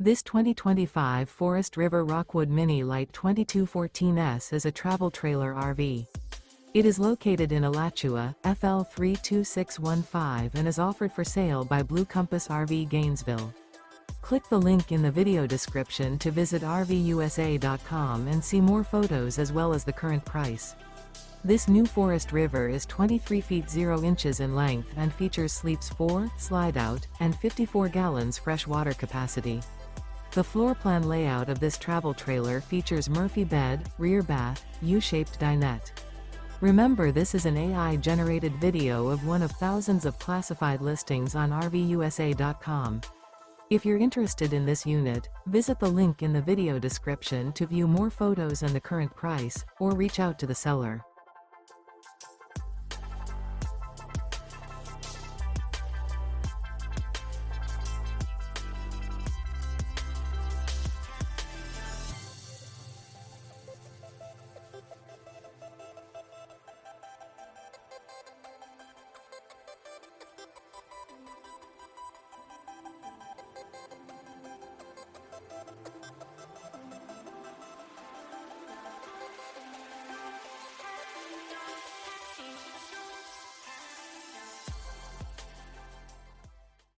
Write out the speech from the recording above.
This 2025 Forest River Rockwood Mini Lite 2214S is a travel trailer RV. It is located in Alachua, FL 32615 and is offered for sale by Blue Compass RV Gainesville. Click the link in the video description to visit RVUSA.com and see more photos as well as the current price. This new Forest River is 23 feet 0 inches in length and features sleeps 4, Slideout, and 54 gallons fresh water capacity. The floor plan layout of this travel trailer features Murphy bed, rear bath, U-shaped dinette. Remember, this is an AI-generated video of one of thousands of classified listings on RVUSA.com. If you're interested in this unit, visit the link in the video description to view more photos and the current price, or reach out to the seller.